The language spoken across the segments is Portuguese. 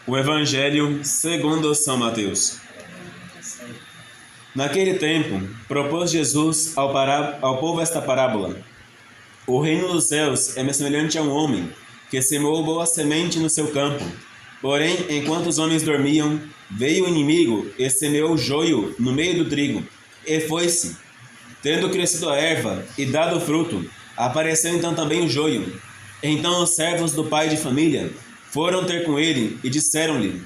O Evangelho segundo São Mateus. Naquele tempo, propôs Jesus ao povo esta parábola. O reino dos céus é semelhante a um homem que semeou boa semente no seu campo. Porém, enquanto os homens dormiam, veio o inimigo e semeou joio no meio do trigo. E foi-se. Tendo crescido a erva e dado fruto, apareceu então também o joio. Então os servos do pai de família foram ter com ele e disseram-lhe: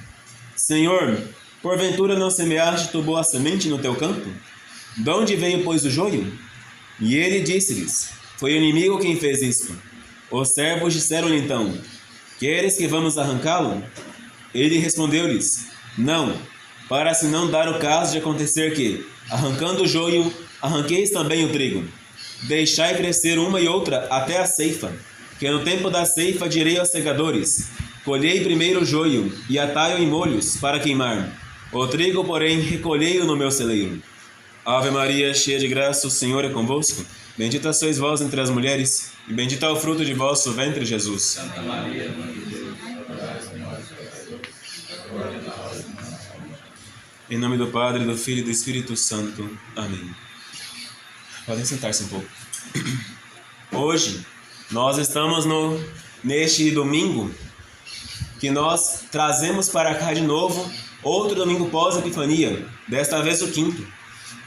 Senhor, porventura não semeaste tu boa semente no teu campo? De onde veio, pois, o joio? E ele disse-lhes: Foi o inimigo quem fez isto. Os servos disseram-lhe então: Queres que vamos arrancá-lo? Ele respondeu-lhes: Não, para se não dar o caso de acontecer que, arrancando o joio, arranqueis também o trigo. Deixai crescer uma e outra até a ceifa, que no tempo da ceifa direi aos segadores: Colhei primeiro o joio e atai-o em molhos para queimar. O trigo, porém, recolhei-o no meu celeiro. Ave Maria, cheia de graça, o Senhor é convosco. Bendita sois vós entre as mulheres, e bendito é o fruto de vosso ventre, Jesus. Santa Maria, Mãe de Deus, rogai por nós, pecadores, agora e na hora de nossa morte. Em nome do Padre, do Filho e do Espírito Santo. Amém. Podem sentar-se um pouco. Hoje, nós estamos neste domingo que nós trazemos para cá de novo outro domingo pós-Epifania, desta vez o quinto.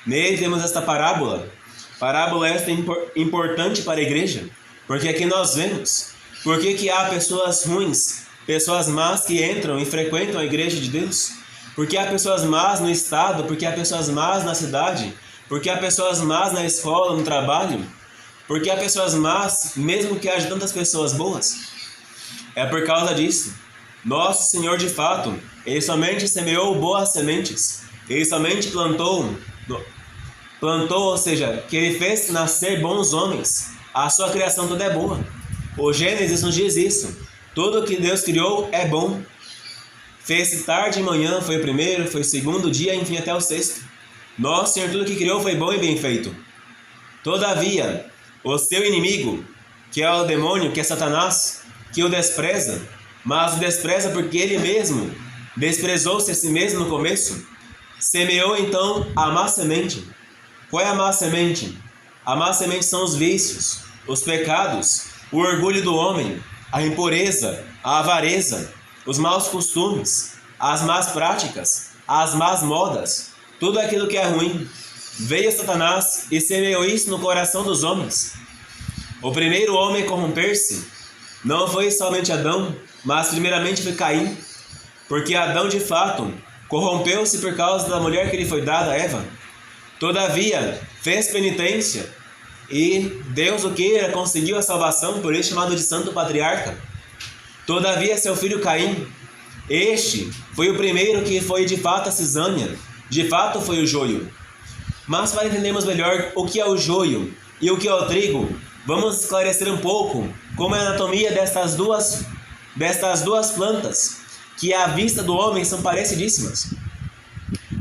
Nele temos esta parábola esta importante para a igreja, porque aqui nós vemos por que há pessoas ruins, pessoas más que entram e frequentam a igreja de Deus, porque há pessoas más no estado, porque há pessoas más na cidade, porque há pessoas más na escola, no trabalho, porque há pessoas más, mesmo que haja tantas pessoas boas. É por causa disso. Nosso Senhor, de fato, Ele somente semeou boas sementes. Ele somente plantou, ou seja, que Ele fez nascer bons homens. A sua criação toda é boa. O Gênesis nos diz isso. Tudo que Deus criou é bom. Fez-se tarde e manhã, foi o primeiro, foi o segundo dia, enfim, até o sexto. Nosso Senhor, tudo que criou foi bom e bem feito. Todavia, o seu inimigo, que é o demônio, que é Satanás, que o despreza, mas o despreza porque ele mesmo desprezou-se a si mesmo no começo, semeou então a má semente. Qual é a má semente? A má semente são os vícios, os pecados, o orgulho do homem, a impureza, a avareza, os maus costumes, as más práticas, as más modas, tudo aquilo que é ruim. Veio Satanás e semeou isso no coração dos homens. O primeiro homem a corromper-se não foi somente Adão, mas primeiramente foi Caim, porque Adão de fato corrompeu-se por causa da mulher que lhe foi dada, Eva. Todavia, fez penitência e Deus o queira, conseguiu a salvação, por isso chamado de Santo Patriarca. Todavia, seu filho Caim, este foi o primeiro que foi de fato a cisânia, de fato foi o joio. Mas para entendermos melhor o que é o joio e o que é o trigo, vamos esclarecer um pouco como é a anatomia destas duas plantas, que à vista do homem são parecidíssimas.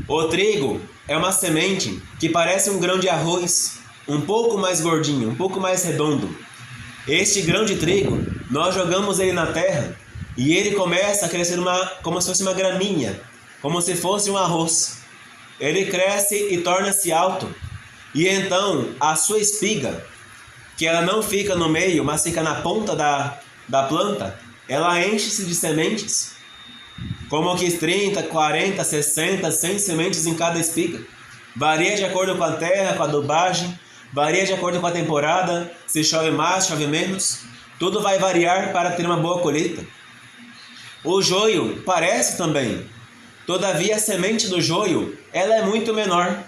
O trigo é uma semente que parece um grão de arroz, um pouco mais gordinho, um pouco mais redondo. Este grão de trigo, nós jogamos ele na terra e ele começa a crescer como se fosse uma graminha, como se fosse um arroz. Ele cresce e torna-se alto. E então a sua espiga, que ela não fica no meio, mas fica na ponta da planta, ela enche-se de sementes, como que 30, 40, 60, 100 sementes em cada espiga. Varia de acordo com a terra, com a adubagem, varia de acordo com a temporada, se chove mais, chove menos. Tudo vai variar para ter uma boa colheita. O joio parece também. Todavia, a semente do joio, ela é muito menor.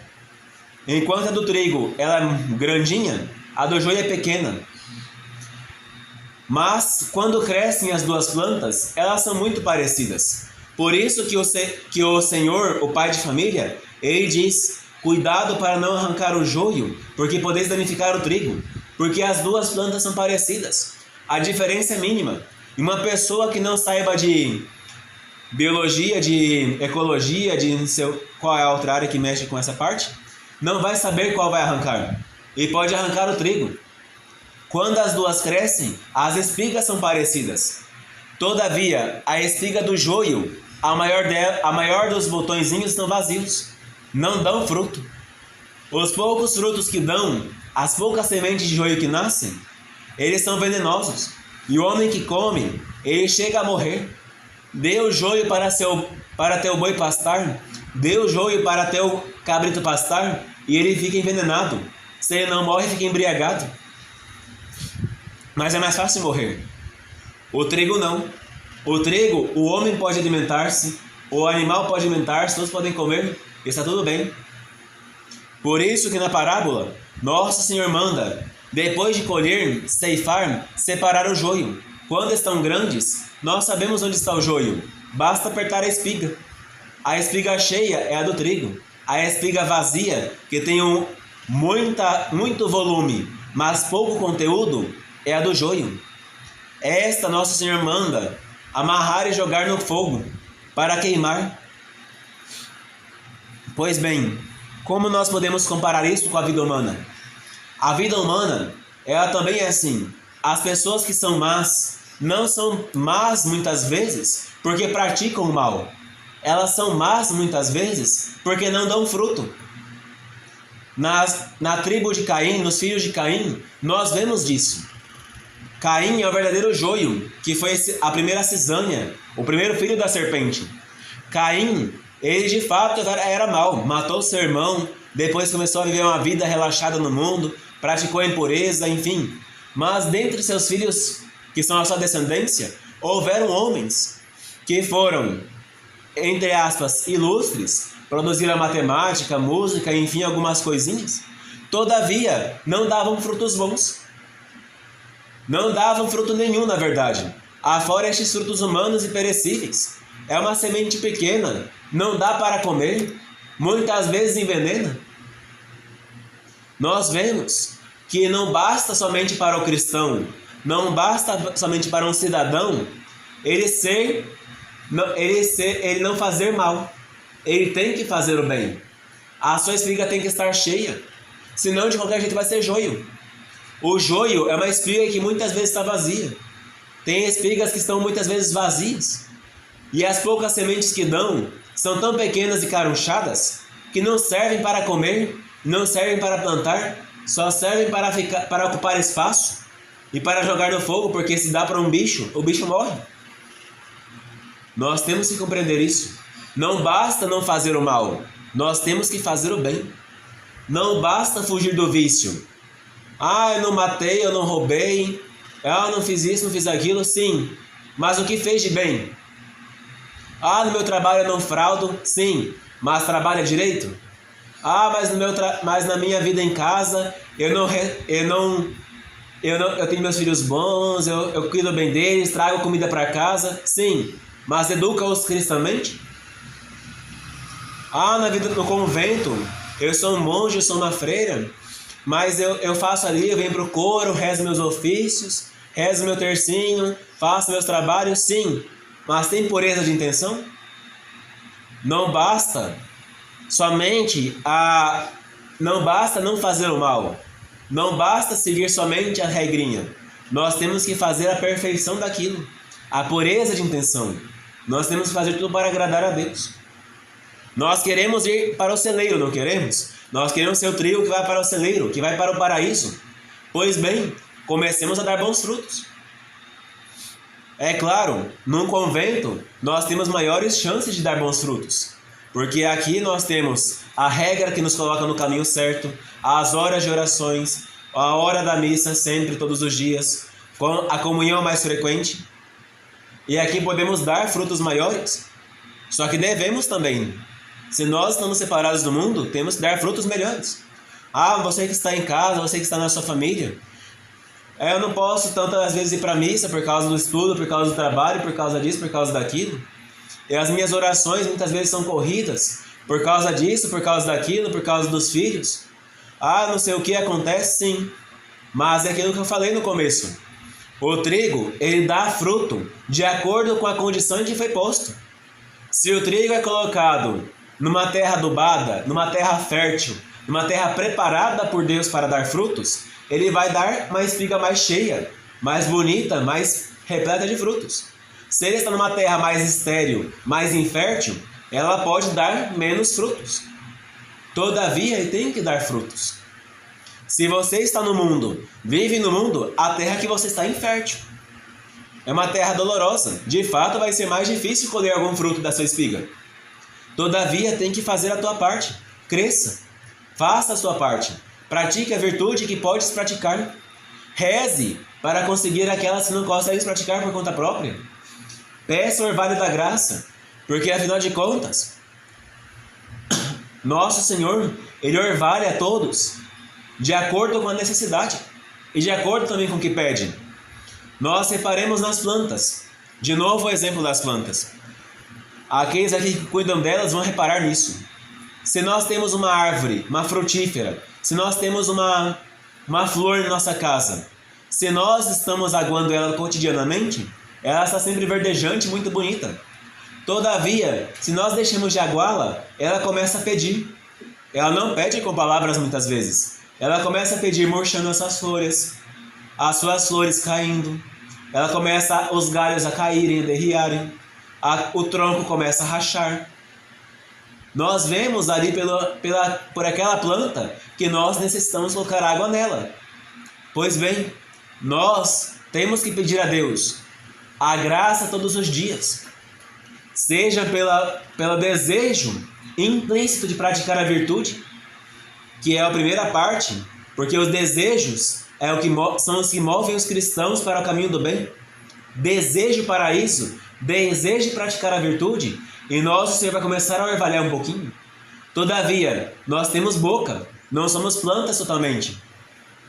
Enquanto a do trigo ela é grandinha, a do joio é pequena. Mas, quando crescem as duas plantas, elas são muito parecidas. Por isso que o Senhor, o pai de família, ele diz: cuidado para não arrancar o joio, porque podeis danificar o trigo. Porque as duas plantas são parecidas. A diferença é mínima. E uma pessoa que não saiba de biologia, de ecologia, de não sei qual é a outra área que mexe com essa parte, não vai saber qual vai arrancar. E pode arrancar o trigo. Quando as duas crescem, as espigas são parecidas. Todavia, a espiga do joio, a maior dos botõezinhos estão vazios, não dão fruto. Os poucos frutos que dão, as poucas sementes de joio que nascem, eles são venenosos. E o homem que come, ele chega a morrer. Dê o joio para teu boi pastar, dê o joio para teu cabrito pastar, e ele fica envenenado. Se ele não morre, fica embriagado. Mas é mais fácil morrer. O trigo não. O trigo, o homem pode alimentar-se, o animal pode alimentar-se, todos podem comer, está tudo bem. Por isso que na parábola, Nosso Senhor manda, depois de colher, ceifar, separar o joio. Quando estão grandes, nós sabemos onde está o joio. Basta apertar a espiga. A espiga cheia é a do trigo. A espiga vazia, que tem muito volume, mas pouco conteúdo, é a do joio. Esta Nosso Senhor manda amarrar e jogar no fogo, para queimar. Pois bem, como nós podemos comparar isso com a vida humana? A vida humana, ela também é assim. As pessoas que são más, não são más muitas vezes porque praticam o mal. Elas são más muitas vezes porque não dão fruto. Na tribo de Caim, nos filhos de Caim, nós vemos disso. Caim é o verdadeiro joio, que foi a primeira cisânia, o primeiro filho da serpente. Caim, ele de fato era mau, matou seu irmão, depois começou a viver uma vida relaxada no mundo, praticou a impureza, enfim. Mas dentre seus filhos, que são a sua descendência, houveram homens que foram, entre aspas, ilustres, produziram matemática, música, enfim, algumas coisinhas. Todavia, não davam frutos bons. Não davam fruto nenhum, na verdade. Afora estes frutos humanos e perecíveis. É uma semente pequena, não dá para comer, muitas vezes envenena. Nós vemos que não basta somente para o cristão, não basta somente para um cidadão, ele não fazer mal. Ele tem que fazer o bem. A sua espiga tem que estar cheia, senão de qualquer jeito vai ser joio. O joio é uma espiga que muitas vezes está vazia. Tem espigas que estão muitas vezes vazias. E as poucas sementes que dão são tão pequenas e carunchadas que não servem para comer, não servem para plantar, só servem para ocupar espaço e para jogar no fogo, porque se dá para um bicho, o bicho morre. Nós temos que compreender isso. Não basta não fazer o mal, nós temos que fazer o bem. Não basta fugir do vício. Eu não matei, eu não roubei, eu não fiz isso, não fiz aquilo, sim. Mas o que fez de bem? No meu trabalho eu não fraudo, sim. Mas trabalha direito? Mas na minha vida em casa eu tenho meus filhos bons, eu cuido bem deles, trago comida para casa, sim. Mas educa-os cristamente? Na vida no convento, eu sou um monge, eu sou uma freira, mas eu faço ali, eu venho para o coro, rezo meus ofícios, rezo meu tercinho, faço meus trabalhos, sim. Mas tem pureza de intenção? Não basta não fazer o mal. Não basta seguir somente a regrinha. Nós temos que fazer a perfeição daquilo, a pureza de intenção. Nós temos que fazer tudo para agradar a Deus. Nós queremos ir para o celeiro, não queremos? Nós queremos ser o trigo que vai para o celeiro, que vai para o paraíso. Pois bem, comecemos a dar bons frutos. É claro, num convento, nós temos maiores chances de dar bons frutos. Porque aqui nós temos a regra que nos coloca no caminho certo, as horas de orações, a hora da missa sempre, todos os dias, com a comunhão mais frequente. E aqui podemos dar frutos maiores. Só que devemos também. Se nós estamos separados do mundo, temos que dar frutos melhores. Você que está em casa, você que está na sua família, eu não posso tantas vezes ir para a missa por causa do estudo, por causa do trabalho, por causa disso, por causa daquilo. E as minhas orações muitas vezes são corridas por causa disso, por causa daquilo, por causa dos filhos. Não sei o que acontece, sim. Mas é aquilo que eu falei no começo. O trigo, ele dá fruto de acordo com a condição em que foi posto. Se o trigo é colocado numa terra adubada, numa terra fértil, numa terra preparada por Deus para dar frutos, ele vai dar uma espiga mais cheia, mais bonita, mais repleta de frutos. Se ele está numa terra mais estéril, mais infértil, ela pode dar menos frutos. Todavia, ele tem que dar frutos. Se você está no mundo, vive no mundo, a terra que você está é infértil. É uma terra dolorosa. De fato, vai ser mais difícil colher algum fruto da sua espiga. Todavia, tem que fazer a tua parte. Cresça. Faça a sua parte. Pratique a virtude que podes praticar. Reze para conseguir aquelas que não consegues praticar por conta própria. Peça o orvalho da graça, porque afinal de contas, nosso Senhor, Ele orvalha a todos, de acordo com a necessidade e de acordo também com o que pede. Nós reparemos nas plantas. De novo o exemplo das plantas. Aqueles aqui que cuidam delas vão reparar nisso. Se nós temos uma árvore, uma frutífera, se nós temos uma flor em nossa casa, se nós estamos aguando ela cotidianamente, ela está sempre verdejante, muito bonita. Todavia, se nós deixamos de aguá-la, ela começa a pedir. Ela não pede com palavras muitas vezes. Ela começa a pedir murchando as suas flores caindo. Ela começa os galhos a caírem, a derriarem. O tronco começa a rachar. Nós vemos ali por aquela planta que nós necessitamos colocar água nela. Pois bem, nós temos que pedir a Deus a graça todos os dias. Seja pelo desejo implícito de praticar a virtude, que é a primeira parte, porque os desejos são os que movem os cristãos para o caminho do bem. Desejo para isso, desejo de praticar a virtude, e nosso Senhor vai começar a orvalhar um pouquinho. Todavia, nós temos boca, não somos plantas totalmente.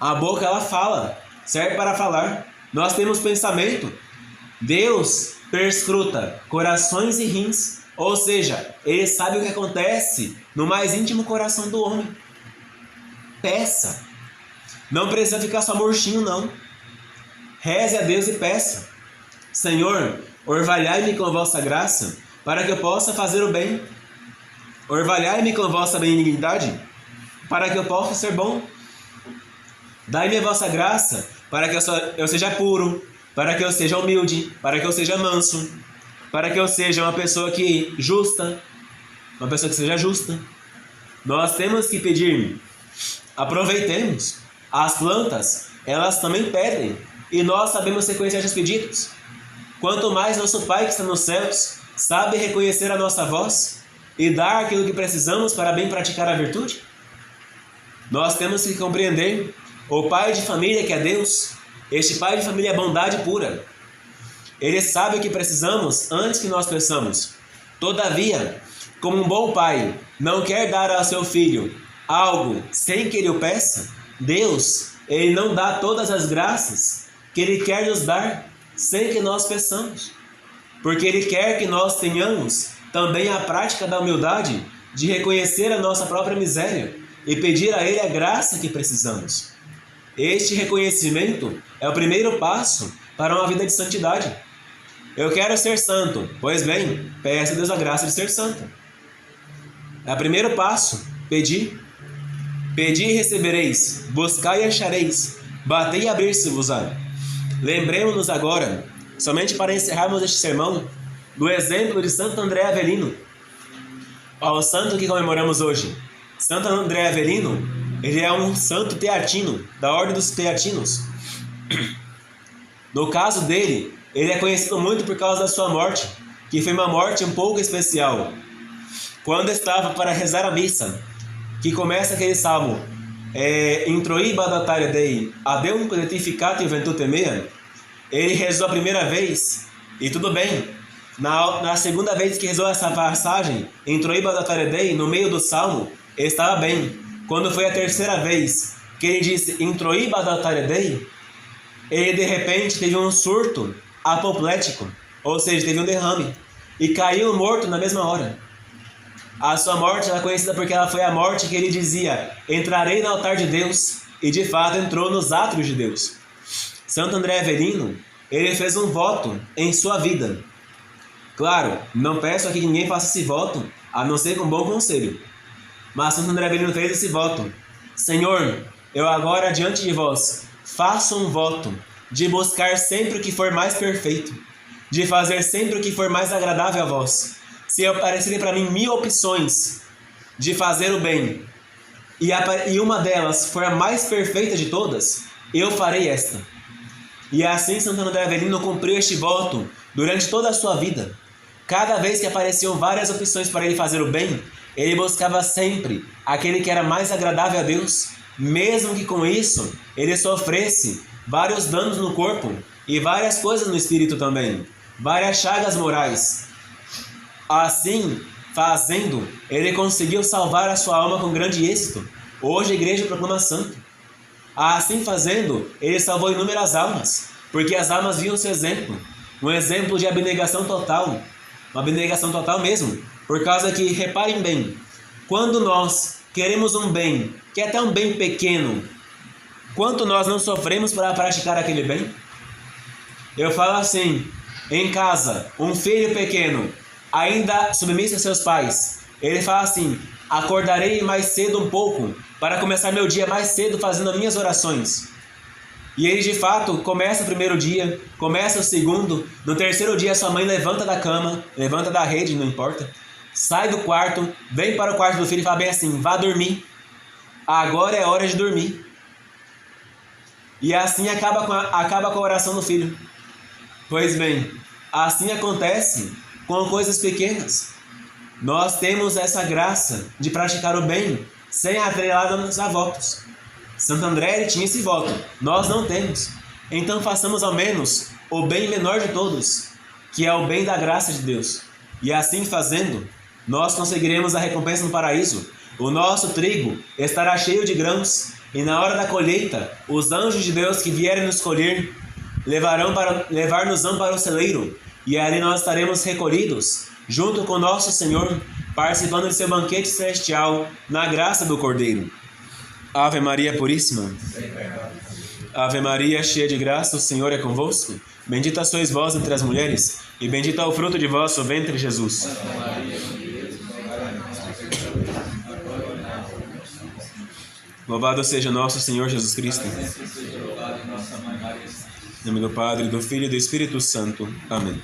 A boca, ela fala, serve para falar. Nós temos pensamento. Deus perscruta corações e rins, ou seja, Ele sabe o que acontece no mais íntimo coração do homem. Peça. Não precisa ficar só murchinho, não. Reze a Deus e peça. Senhor, orvalhai-me com a vossa graça, para que eu possa fazer o bem. Orvalhai-me com a vossa benignidade, para que eu possa ser bom. Dai-me a vossa graça, para que eu seja puro, para que eu seja humilde, para que eu seja manso, para que eu seja uma pessoa justa, uma pessoa que seja justa. Nós temos que pedir. Aproveitemos. As plantas, elas também pedem, e nós sabemos reconhecer os pedidos. Quanto mais nosso Pai que está nos céus sabe reconhecer a nossa voz e dar aquilo que precisamos para bem praticar a virtude. Nós temos que compreender o pai de família que é Deus. Este pai de família é bondade pura. Ele sabe o que precisamos antes que nós peçamos. Todavia, como um bom pai não quer dar ao seu filho algo sem que ele o peça, Deus, Ele não dá todas as graças que Ele quer nos dar sem que nós peçamos. Porque Ele quer que nós tenhamos também a prática da humildade de reconhecer a nossa própria miséria e pedir a Ele a graça que precisamos. Este reconhecimento é o primeiro passo para uma vida de santidade. Eu quero ser santo. Pois bem, peça a Deus a graça de ser santo. É o primeiro passo. Pedir. Pedi e recebereis. Buscai e achareis. Batei e abrir-se-vos-á. Lembremos-nos agora, somente para encerrarmos este sermão, do exemplo de Santo André Avelino, ao santo que comemoramos hoje. Santo André Avelino, ele é um santo teatino, da ordem dos teatinos. No caso dele, ele é conhecido muito por causa da sua morte, que foi uma morte um pouco especial. Quando estava para rezar a missa, que começa aquele salmo, Introi badatare Dei, Adeum credetificati ventute mea, ele rezou a primeira vez, e tudo bem. Na segunda vez que rezou essa passagem, Introi badatare Dei, no meio do salmo, ele estava bem. Quando foi a terceira vez que ele disse Introi badatare Dei, ele de repente teve um surto apoplético, ou seja, teve um derrame, e caiu morto na mesma hora. A sua morte era conhecida porque ela foi a morte que ele dizia: entrarei no altar de Deus, e de fato entrou nos átrios de Deus. Santo André Avelino, ele fez um voto em sua vida. Claro, não peço aqui que ninguém faça esse voto, a não ser com bom conselho. Mas Santo André Avelino fez esse voto: Senhor, eu agora diante de vós faço um voto de buscar sempre o que for mais perfeito, de fazer sempre o que for mais agradável a vós. Se aparecerem para mim 1000 opções de fazer o bem, e uma delas for a mais perfeita de todas, eu farei esta. E assim Santo André Avelino cumpriu este voto durante toda a sua vida. Cada vez que apareciam várias opções para ele fazer o bem, ele buscava sempre aquele que era mais agradável a Deus, mesmo que com isso ele sofresse vários danos no corpo e várias coisas no espírito também, várias chagas morais. Assim, fazendo, ele conseguiu salvar a sua alma com grande êxito. Hoje a igreja proclama santo. Assim fazendo, ele salvou inúmeras almas, porque as almas viam seu exemplo, um exemplo de abnegação total, uma abnegação total mesmo, por causa que, reparem bem, quando nós queremos um bem, que é até um bem pequeno, quanto nós não sofremos para praticar aquele bem? Eu falo assim, em casa, um filho pequeno, ainda submisso a seus pais, ele fala assim: acordarei mais cedo um pouco, para começar meu dia mais cedo fazendo as minhas orações. E ele de fato começa o primeiro dia, começa o segundo, no terceiro dia sua mãe levanta da cama, levanta da rede, não importa, sai do quarto, vem para o quarto do filho e fala bem assim: vá dormir, agora é hora de dormir. E assim acaba com a oração do filho. Pois bem, assim acontece com coisas pequenas. Nós temos essa graça de praticar o bem sem atrelado a votos. Santo André ele tinha esse voto, nós não temos. Então façamos ao menos o bem menor de todos, que é o bem da graça de Deus. E assim fazendo, nós conseguiremos a recompensa no paraíso. O nosso trigo estará cheio de grãos, e na hora da colheita, os anjos de Deus que vierem nos colher levar-nos-ão para o celeiro, e ali nós estaremos recolhidos, junto com nosso Senhor, participando de seu banquete celestial, na graça do Cordeiro. Ave Maria Puríssima. Ave Maria, cheia de graça, o Senhor é convosco. Bendita sois vós entre as mulheres, e bendito é o fruto de vosso ventre, Jesus. Louvado seja nosso Senhor Jesus Cristo. Em nome do Padre, do Filho e do Espírito Santo. Amém.